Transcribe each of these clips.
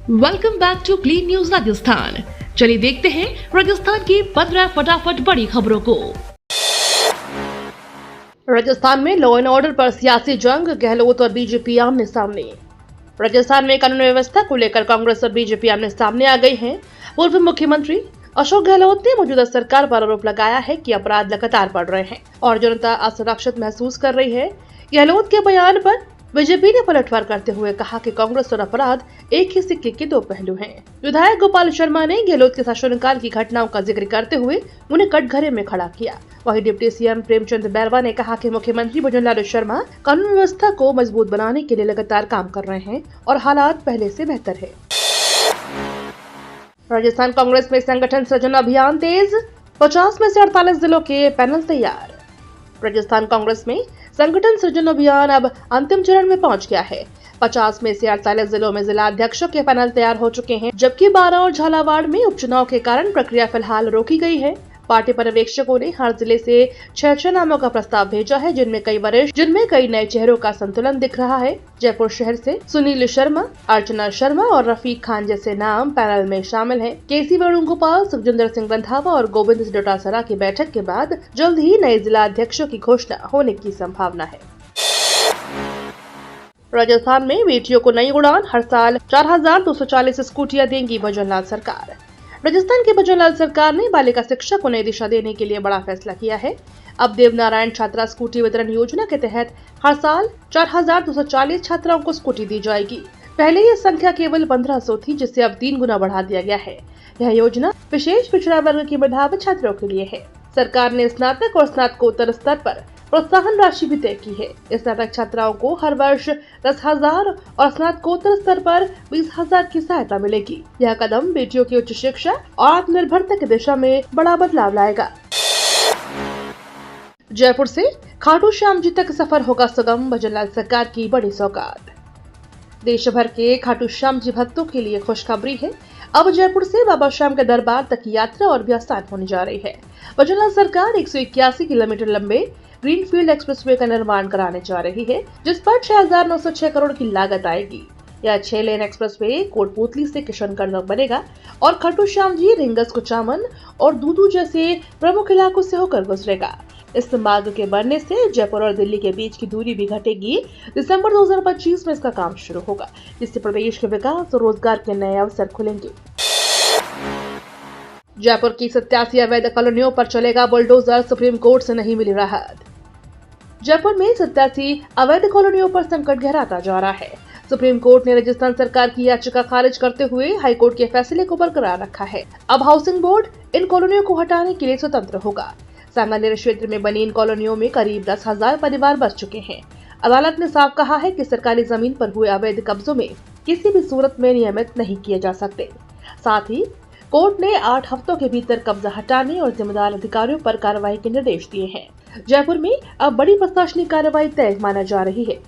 Welcome back to clean news Rajasthan. चलिए देखते हैं राजस्थान की 15 फटाफट बड़ी खबरों को। राजस्थान में लॉ एंड ऑर्डर पर सियासी जंग, गहलोत और बीजेपी आमने सामने। राजस्थान में कानून व्यवस्था को लेकर कांग्रेस और बीजेपी आमने सामने आ गई हैं। पूर्व मुख्यमंत्री अशोक गहलोत ने मौजूदा सरकार पर आरोप लगाया है कि अपराध लगातार बढ़ रहे हैं और जनता असुरक्षित महसूस कर रही है। गहलोत के बयान पर बीजेपी ने पलटवार करते हुए कहा कि कांग्रेस और अपराध एक ही सिक्के के दो पहलू हैं। विधायक गोपाल शर्मा ने गहलोत के शासनकाल की घटनाओं का जिक्र करते हुए उन्हें कटघरे में खड़ा किया। वहीं डिप्टी सीएम प्रेमचंद बैरवा ने कहा कि मुख्यमंत्री भजनलाल शर्मा कानून व्यवस्था को मजबूत बनाने के लिए लगातार काम कर रहे हैं और हालात पहले से बेहतर है। राजस्थान कांग्रेस में संगठन सृजन अभियान तेज, 50 में से 48 जिलों के पैनल तैयार। राजस्थान कांग्रेस में संगठन सृजन अभियान अब अंतिम चरण में पहुंच गया है। 50 में से 48 जिलों में जिला अध्यक्षों के पैनल तैयार हो चुके हैं, जबकि 12 और झालावाड़ में उपचुनाव के कारण प्रक्रिया फिलहाल रोकी गई है। पार्टी पर्यवेक्षकों ने हर जिले से 6 नामों का प्रस्ताव भेजा है, जिनमें कई वरिष्ठ, जिनमें कई नए चेहरों का संतुलन दिख रहा है। जयपुर शहर से सुनील शर्मा, अर्चना शर्मा और रफीक खान जैसे नाम पैनल में शामिल हैं। केसी वेणुगोपाल, सुखजिंदर सिंह रंधावा और गोविंद डोटासरा की बैठक के बाद जल्द ही नए जिला अध्यक्षों की घोषणा होने की संभावना है। राजस्थान में बेटियों को नई उड़ान, हर साल 4240 स्कूटियां देंगी भजनलाल सरकार। राजस्थान की भजनलाल सरकार ने बालिका शिक्षा को नई दिशा देने के लिए बड़ा फैसला किया है। अब देवनारायण छात्रा स्कूटी वितरण योजना के तहत हर साल 4240 छात्राओं को स्कूटी दी जाएगी। पहले ये संख्या केवल 1500 थी, जिसे अब 3 गुना बढ़ा दिया गया है। यह योजना विशेष पिछड़ा वर्ग की मेधावी छात्रों के लिए है। सरकार ने स्नातक और स्नातकोत्तर स्तर पर प्रोत्साहन राशि भी तय की है। स्नातक छात्राओं को हर वर्ष 10,000 और स्नातकोत्तर स्तर पर 20,000 की सहायता मिलेगी। यह कदम बेटियों की उच्च शिक्षा और आत्मनिर्भरता की दिशा में बड़ा बदलाव लाएगा। जयपुर से खाटू श्याम जी तक सफर होगा सुगम, भजनलाल सरकार की बड़ी सौगात। देश भर के खाटू श्याम जी भक्तों के लिए खुशखबरी है। अब जयपुर से बाबा श्याम के दरबार तक की यात्रा और भी आसान होने जा रही है। भजनलाल सरकार 181 किलोमीटर लंबे ग्रीनफील्ड एक्सप्रेसवे का निर्माण कराने जा रही है, जिस पर 6,906 करोड़ की लागत आएगी। यह 6 लेन एक्सप्रेसवे कोटपुतली से किशनगढ़ तक बनेगा और खाटू श्याम जी, रिंगस, कुचामन और दूदू जैसे प्रमुख इलाकों से होकर गुजरेगा। इस मार्ग के बनने से जयपुर और दिल्ली के बीच की दूरी भी घटेगी। दिसंबर 2025 में इसका काम शुरू होगा, जिससे प्रदेश के विकास और रोजगार के नए अवसर खुलेंगे। जयपुर की 87 अवैध कॉलोनियों पर चलेगा बुलडोजर, सुप्रीम कोर्ट से नहीं मिली राहत। जयपुर में 87 अवैध कॉलोनियों पर संकट गहराता जा रहा है। सुप्रीम कोर्ट ने राजस्थान सरकार की याचिका खारिज करते हुए हाईकोर्ट के फैसले को बरकरार रखा है। अब हाउसिंग बोर्ड इन कॉलोनियों को हटाने के लिए स्वतंत्र होगा। सांगानेर क्षेत्र में बनी इन कॉलोनियों में करीब 10,000 परिवार बस चुके हैं। अदालत ने साफ कहा है कि सरकारी जमीन पर हुए अवैध कब्जों में किसी भी सूरत में नियमित नहीं किए जा सकते। साथ ही कोर्ट ने 8 हफ्तों के भीतर कब्जा हटाने और जिम्मेदार अधिकारियों पर कार्रवाई के निर्देश दिए हैं। जयपुर में अब बड़ी प्रशासनिक कार्रवाई तय माना जा रही है।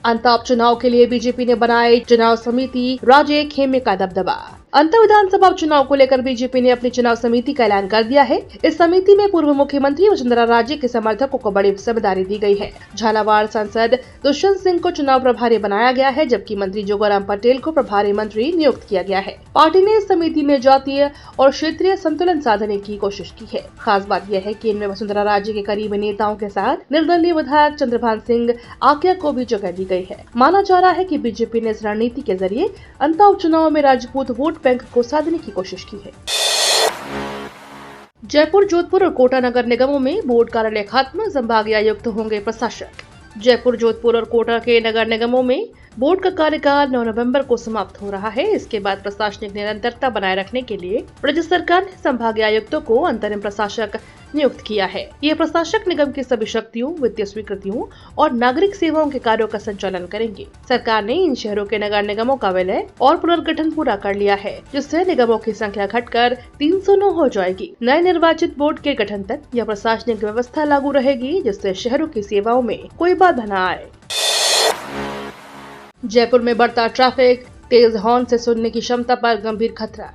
अंतर उपचुनाव के लिए बीजेपी ने बनाए चुनाव समिति, राजे खेमे का दबदबा। अंतर विधानसभा उपचुनाव को लेकर बीजेपी ने अपनी चुनाव समिति का ऐलान कर दिया है। इस समिति में पूर्व मुख्यमंत्री वसुंधरा राजे के समर्थकों को बड़ी जिम्मेदारी दी गई है। झालावाड़ सांसद दुष्यंत सिंह को चुनाव प्रभारी बनाया गया है, जबकि मंत्री जोगाराम पटेल को प्रभारी मंत्री नियुक्त किया गया है। पार्टी ने इस समिति में जातीय और क्षेत्रीय संतुलन साधने की कोशिश की है। खास बात यह है कि इनमें वसुंधरा राजे के करीबी नेताओं के साथ निर्दलीय विधायक चंद्रभान सिंह आकिया को भी जगह दी गई है। माना जा रहा है कि बीजेपी ने इस रणनीति के जरिए अंतर उपचुनाव में राजपूत वोट बैंक को साधने की कोशिश की है। जयपुर, जोधपुर और कोटा नगर निगमों में बोर्ड कार्यालय खत्म, संभागीय आयुक्त होंगे प्रशासक। जयपुर, जोधपुर और कोटा के नगर निगमों में बोर्ड का कार्यकाल 9 नवंबर को समाप्त हो रहा है। इसके बाद प्रशासनिक निरंतरता बनाए रखने के लिए राज्य सरकार ने संभागीय आयुक्तों को अंतरिम प्रशासक नियुक्त किया है। ये प्रशासक निगम की सभी शक्तियों, वित्तीय स्वीकृतियों और नागरिक सेवाओं के कार्यों का संचालन करेंगे। सरकार ने इन शहरों के नगर निगमों का विलय और पुनर्गठन पूरा कर लिया है, जिससे निगमों की संख्या घटकर 309 हो जाएगी। नए निर्वाचित बोर्ड के गठन तक यह प्रशासनिक व्यवस्था लागू रहेगी, जिससे शहरों की सेवाओं में कोई बाधा न आए। जयपुर में बढ़ता ट्रैफिक, तेज हॉर्न से सुनने की क्षमता पर गंभीर खतरा।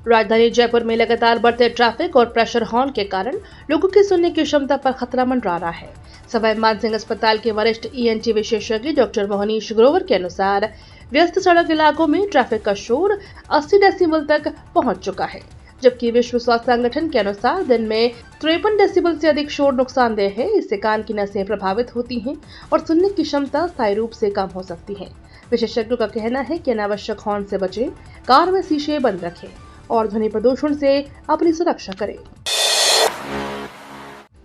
राजधानी जयपुर में लगातार बढ़ते ट्रैफिक और प्रेशर हॉर्न के कारण लोगों की सुनने की क्षमता पर खतरा मंडरा रहा है। सवाई मानसिंह अस्पताल के वरिष्ठ ENT विशेषज्ञ डॉक्टर मोहनीश ग्रोवर के अनुसार व्यस्त सड़क इलाकों में ट्रैफिक का शोर 80 डेसिबल तक पहुंच चुका है, जबकि विश्व स्वास्थ्य संगठन के अनुसार दिन में 53 डेसिबल से अधिक शोर नुकसानदेह है। इससे कान की नसें प्रभावित होती हैं और सुनने की क्षमता स्थायी रूप से कम हो सकती है। विशेषज्ञों का कहना है कि अनावश्यक हॉर्न से बचें, कार में शीशे बंद रखें और ध्वनि प्रदूषण से अपनी सुरक्षा करें।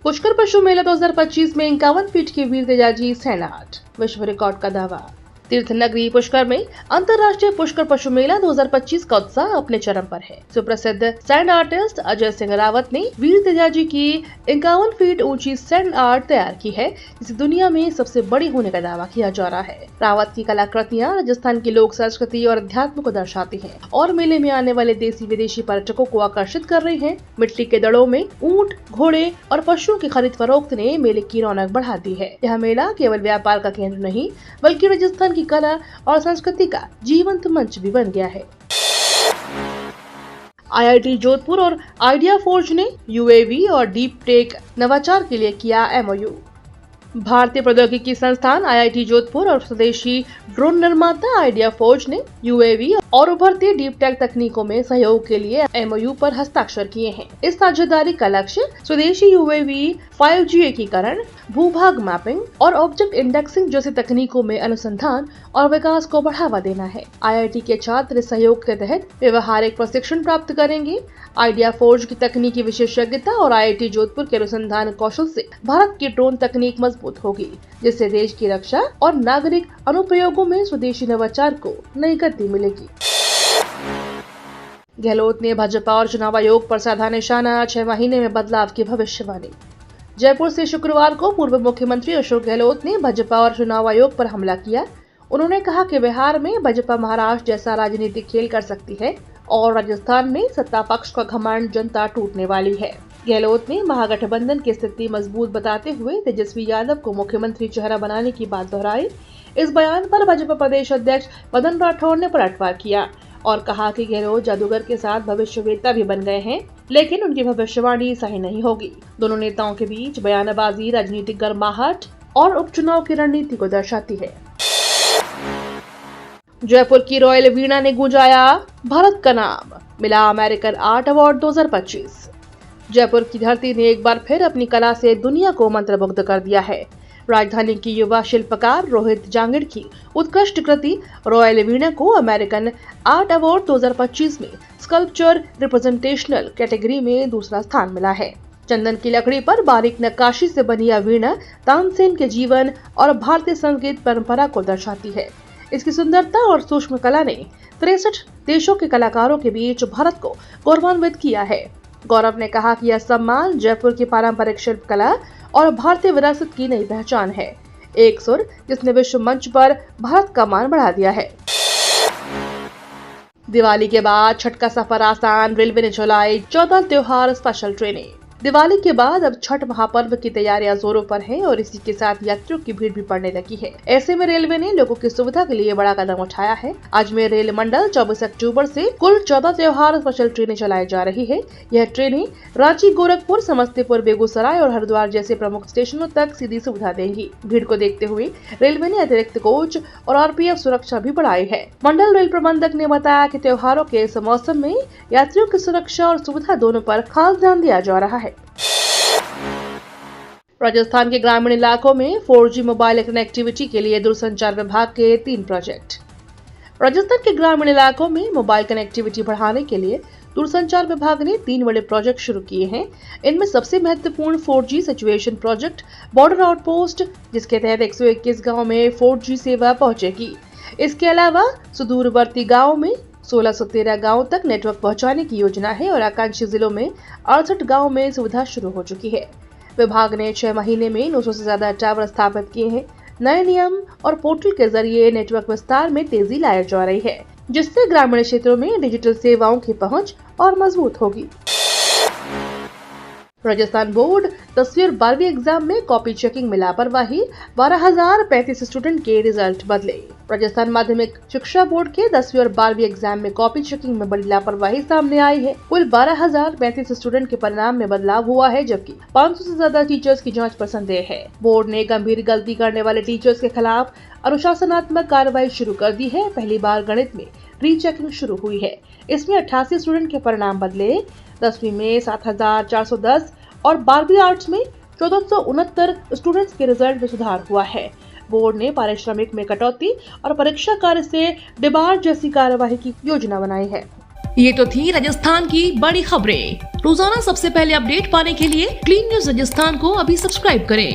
पुष्कर पशु मेला 2025 में 51 फीट की वीर तेजाजी सैंड आर्ट, विश्व रिकॉर्ड का दावा। तीर्थ नगरी पुष्कर में अंतर्राष्ट्रीय पुष्कर पशु मेला 2025 का उत्साह अपने चरम पर है। सुप्रसिद्ध सैंड आर्टिस्ट अजय सिंह रावत ने वीर तेजाजी की 51 फीट ऊंची सैंड आर्ट तैयार की है, जिसे दुनिया में सबसे बड़ी होने का दावा किया जा रहा है। रावत की कलाकृतियां राजस्थान की लोक संस्कृति और अध्यात्म को दर्शाती हैं और मेले में आने वाले देसी विदेशी पर्यटकों को आकर्षित कर रही है। मिट्टी के दड़ों में ऊंट, घोड़े और पशुओं की खरीद फरोख्त ने मेले की रौनक बढ़ा दी है। यह मेला केवल व्यापार का केंद्र नहीं, बल्कि राजस्थान की कला और संस्कृति का जीवंत मंच भी बन गया है। IIT जोधपुर और आइडिया फोर्ज ने UAV और डीप टेक नवाचार के लिए किया MOU। भारतीय प्रौद्योगिकी संस्थान IIT जोधपुर और स्वदेशी ड्रोन निर्माता आइडिया फोर्ज ने UAV और उभरती डीप टेक तकनीकों में सहयोग के लिए MOU पर हस्ताक्षर किए हैं। इस साझेदारी का लक्ष्य स्वदेशी UAV 5G एकीकरण, भूभाग मैपिंग और ऑब्जेक्ट इंडेक्सिंग जैसी तकनीकों में अनुसंधान और विकास को बढ़ावा देना है। IIT के छात्र इस सहयोग के तहत व्यवहारिक प्रशिक्षण प्राप्त करेंगे। आइडिया फोर्ज की तकनीकी विशेषज्ञता और IIT जोधपुर के अनुसंधान कौशल से भारत की ड्रोन तकनीक मजबूत होगी, जिससे देश की रक्षा और नागरिक अनुप्रयोगों में स्वदेशी नवाचार को नई गति मिलेगी। गहलोत ने भाजपा और चुनाव आयोग पर साधा निशाना, 6 महीने में बदलाव की भविष्यवाणी। जयपुर से शुक्रवार को पूर्व मुख्यमंत्री अशोक गहलोत ने भाजपा और चुनाव आयोग पर हमला किया। उन्होंने कहा कि बिहार में भाजपा महाराष्ट्र जैसा राजनीतिक खेल कर सकती है और राजस्थान में सत्ता पक्ष का घमंड जनता टूटने वाली है। गहलोत ने महागठबंधन की स्थिति मजबूत बताते हुए तेजस्वी यादव को मुख्यमंत्री चेहरा बनाने की बात दोहराई। इस बयान पर भाजपा प्रदेश अध्यक्ष मदन राठौड़ ने पलटवार किया और कहा कि गहलोत जादूगर के साथ भविष्यवेत्ता भी बन गए हैं, लेकिन उनकी भविष्यवाणी सही नहीं होगी। दोनों नेताओं के बीच बयानबाजी राजनीतिक गर्माहट और उपचुनाव की रणनीति को दर्शाती है। जयपुर की रॉयल वीणा ने गूंजाया भारत का नाम, मिला अमेरिकन आर्ट अवार्ड 2025। जयपुर की धरती ने एक बार फिर अपनी कला से दुनिया को मंत्रमुग्ध कर दिया है। राजधानी की युवा शिल्पकार रोहित जांगिड़ की उत्कृष्ट कृति रॉयल वीणा को अमेरिकन आर्ट अवार्ड 2025 में स्कल्पचर रिप्रेजेंटेशनल कैटेगरी में दूसरा स्थान मिला है। चंदन की लकड़ी पर बारीक नक्काशी से बनी यह वीणा तानसेन के जीवन और भारतीय संगीत परंपरा को दर्शाती है। इसकी सुंदरता और सूक्ष्म कला ने 63 देशों के कलाकारों के बीच भारत को गौरवान्वित किया है। गौरव ने कहा कि यह सम्मान जयपुर की पारंपरिक शिल्प कला और भारतीय विरासत की नई पहचान है, एक सुर जिसने विश्व मंच पर भारत का मान बढ़ा दिया है। दिवाली के बाद छठ का सफर आसान, रेलवे ने चलाई 14 त्योहार स्पेशल ट्रेनें। दिवाली के बाद अब छठ महापर्व की तैयारियां जोरों पर हैं और इसी के साथ यात्रियों की भीड़ भी पड़ने लगी है। ऐसे में रेलवे ने लोगों की सुविधा के लिए बड़ा कदम उठाया है। अजमेर रेल मंडल 24 अक्टूबर से कुल 14 त्योहार स्पेशल ट्रेनें चलाई जा रही है। यह ट्रेनें रांची, गोरखपुर, समस्तीपुर, बेगूसराय और हरिद्वार जैसे प्रमुख स्टेशनों तक सीधी सुविधा देंगी। भीड़ को देखते हुए रेलवे ने अतिरिक्त कोच और RPF सुरक्षा भी बढ़ाई है। मंडल रेल प्रबंधक ने बताया कि त्योहारों के इस मौसम में यात्रियों की सुरक्षा और सुविधा दोनों पर खास ध्यान दिया जा रहा है। राजस्थान के ग्रामीण इलाकों में 4G मोबाइल कनेक्टिविटी के लिए दूरसंचार विभाग के 3 प्रोजेक्ट। राजस्थान के ग्रामीण इलाकों में मोबाइल कनेक्टिविटी बढ़ाने के लिए दूरसंचार विभाग ने 3 बड़े प्रोजेक्ट शुरू किए हैं। इनमें सबसे महत्वपूर्ण 4G situation project border outpost, जिसके तहत 121 गाँव में 4G सेवा पहुंचेगी। इसके अलावा सुदूरवर्ती गाँव में 1613 गांव तक नेटवर्क पहुंचाने की योजना है और आकांक्षी जिलों में 68 गांव में सुविधा शुरू हो चुकी है। विभाग ने 6 महीने में 900 से ज्यादा टावर स्थापित किए हैं। नए नियम और पोर्टल के जरिए नेटवर्क विस्तार में तेजी लाई जा रही है, जिससे ग्रामीण क्षेत्रों में डिजिटल सेवाओं की पहुंच और मजबूत होगी। राजस्थान बोर्ड 10वीं और 12वीं एग्जाम में कॉपी चेकिंग में लापरवाही, 12,035 स्टूडेंट के रिजल्ट बदले। राजस्थान माध्यमिक शिक्षा बोर्ड के 10वीं और 12वीं एग्जाम में कॉपी चेकिंग में बड़ी लापरवाही सामने आई है। कुल 12,035 स्टूडेंट के परिणाम में बदलाव हुआ है, जबकि 500 से ज्यादा टीचर्स की जांच पर संदेह है। बोर्ड ने गंभीर गलती करने वाले टीचर्स के खिलाफ अनुशासनात्मक कार्रवाई शुरू कर दी है। पहली बार गणित में रीचेकिंग शुरू हुई है। इसमें 88 स्टूडेंट के परिणाम बदले। 10वीं में 7,410 और 12वीं आर्ट्स में 1469 स्टूडेंट्स के रिजल्ट में सुधार हुआ है। बोर्ड ने पारिश्रमिक में कटौती और परीक्षा कार्य से डिबार जैसी कार्यवाही की योजना बनाई है। ये तो थी राजस्थान की बड़ी खबरें। रोजाना सबसे पहले अपडेट पाने के लिए क्लीन न्यूज राजस्थान को अभी सब्सक्राइब करें।